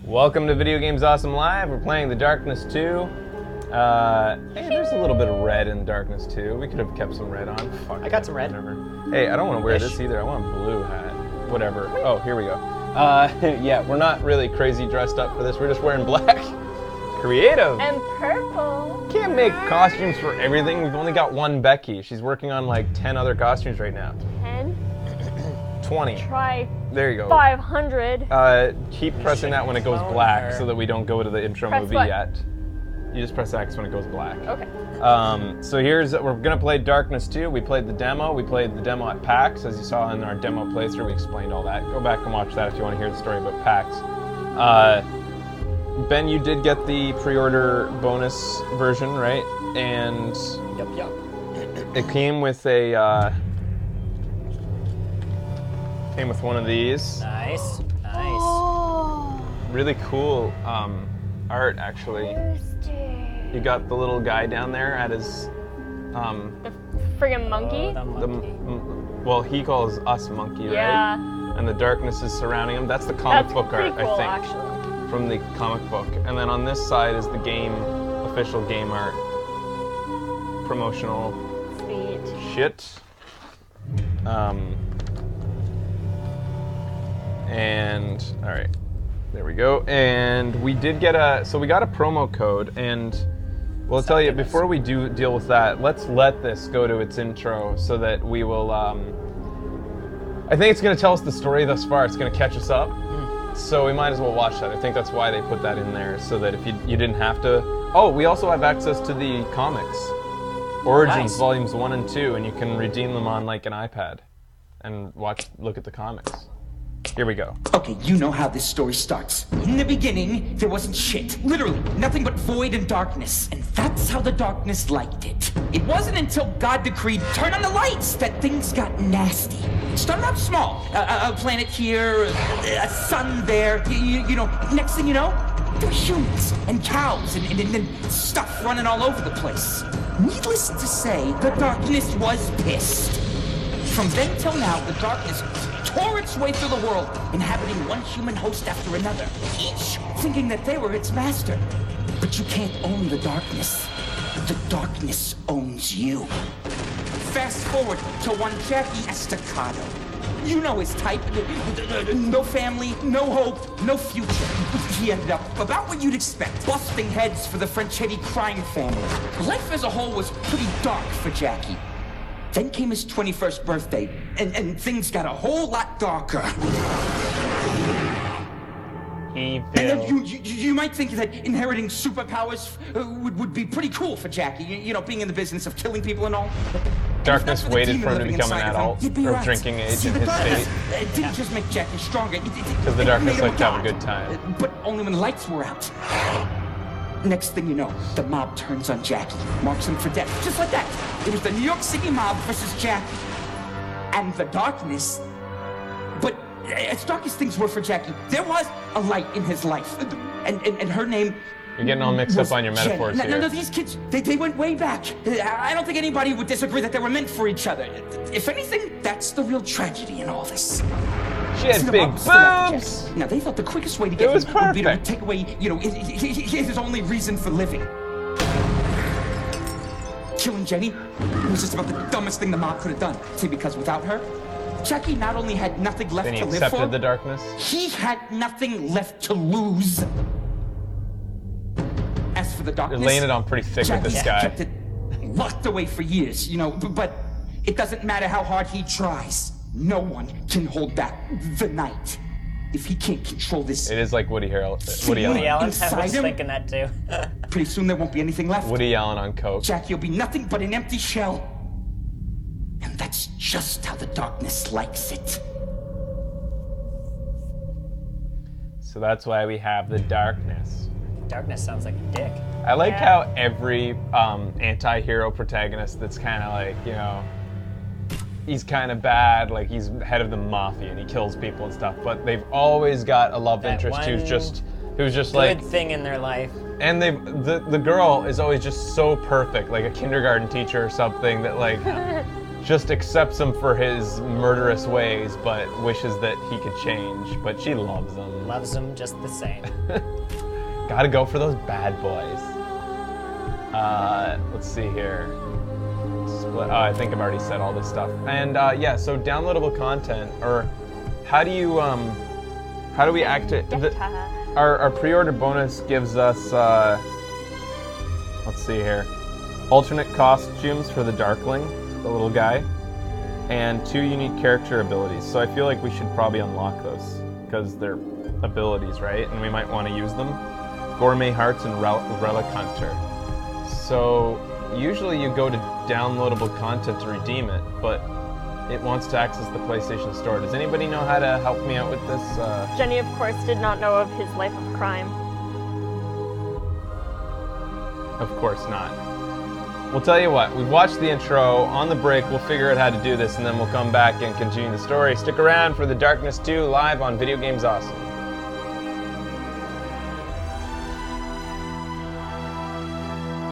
Welcome to Video Games Awesome Live. We're playing The Darkness 2. Hey, there's a little bit of red in Darkness 2. We could have kept some red on. Fuck I got some red. Whatever. Hey, I don't want to wear this either. I want a blue hat. Whatever. Oh, here we go. Yeah, we're not really crazy dressed up for this. We're just wearing black. Creative. And purple. Can't make costumes for everything. We've only got one Becky. She's working on like 10 other costumes right now. 10. 20. Try There you go. 500. Keep pressing that when it goes black so that we don't go to the intro movie yet. You just press X when it goes black. Okay. So we're gonna play Darkness 2. We played the demo. We played the demo at PAX, as you saw in our demo playthrough. We explained all that. Go back and watch that if you want to hear the story about PAX. Ben, you did get the pre-order bonus version, right? And Yep. it came with a one of these. Nice. Oh. Really cool art, actually. You got the little guy down there at his The friggin' monkey? The monkey. well, he calls us monkey, Yeah. right? And the darkness is surrounding him. That's the comic That's book pretty art, cool, I think, actually. from the comic book. And then on this side is the official game art, promotional Sweet. shit. And all right, there we go. And we did get we got a promo code, and we'll tell you before we do deal with that. Let's let this go to its intro so that we will. I think it's going to tell us the story thus far. It's going to catch us up, so we might as well watch that. I think that's why they put that in there, so that if you didn't have to. Oh, we also have access to the comics, Origins Nice. volumes 1 and 2, and you can redeem them on like an iPad, and look at the comics. Here we go. Okay, you know how this story starts. In the beginning, there wasn't shit. Literally, nothing but void and darkness. And that's how the darkness liked it. It wasn't until God decreed, turn on the lights, that things got nasty. It started out small. A planet here, a sun there. You know, next thing you know, there were humans and cows and stuff running all over the place. Needless to say, the darkness was pissed. From then till now, the darkness tore its way through the world, inhabiting one human host after another, each thinking that they were its master. But you can't own the darkness. The darkness owns you. Fast forward to one Jackie Estacado. You know his type. No family, no hope, no future. He ended up about what you'd expect, busting heads for the Franchetti crime family. Life as a whole was pretty dark for Jackie. Then came his 21st birthday, and things got a whole lot darker. And then you might think that inheriting superpowers would be pretty cool for Jackie, you know, being in the business of killing people and all. Darkness waited for him to become an adult, or drinking age in his state. It didn't just make Jackie stronger. Because the darkness liked to have a good time. But only when the lights were out. Next thing you know, the mob turns on Jackie, marks him for death, just like that. It was the New York City mob versus Jackie. And the darkness. But as dark as things were for Jackie, there was a light in his life. And her name. You're getting all mixed up on your metaphors here. No, these kids, they went way back. I don't think anybody would disagree that they were meant for each other. If anything, that's the real tragedy in all this. She had big boobs! Now, they thought the quickest way to get him would be to take away, you know, his only reason for living. Killing Jenny was just about the dumbest thing the mob could have done. See, because without her, Jackie not only had nothing left to live for... Then he accepted the darkness? He had nothing left to lose. As for the darkness... You're laying it on pretty thick with this guy. Kept it locked away for years, you know, but it doesn't matter how hard he tries. No one can hold back the night. If he can't control this... It is like Woody Allen. Woody Allen. I Inside was him? thinking that too. Pretty soon there won't be anything left. Woody Allen on coke. Jackie will be nothing but an empty shell. And that's just how the darkness likes it. So that's why we have the darkness. Darkness sounds like a dick. I like how every anti-hero protagonist that's kind of like, you know, he's kind of bad, like he's head of the mafia and he kills people and stuff, but they've always got a love interest who's just like good thing in their life. And the girl is always just so perfect, like a kindergarten teacher or something that like just accepts him for his murderous ways, but wishes that he could change. But she loves him. Loves him just the same. Gotta go for those bad boys. Let's see here. Split. Oh, I think I've already said all this stuff. And yeah, so downloadable content, or how do we activate? Our pre-order bonus gives us, let's see here, alternate costumes for the Darkling, the little guy, and 2 unique character abilities. So I feel like we should probably unlock those because they're abilities, right? And we might want to use them. Gourmet Hearts and Relic Hunter. So usually you go to downloadable content to redeem it, but it wants to access the PlayStation Store. Does anybody know how to help me out with this? Jenny, of course, did not know of his life of crime. Of course not. We'll tell you what, we've watched the intro. On the break, we'll figure out how to do this, and then we'll come back and continue the story. Stick around for The Darkness 2 live on Video Games Awesome.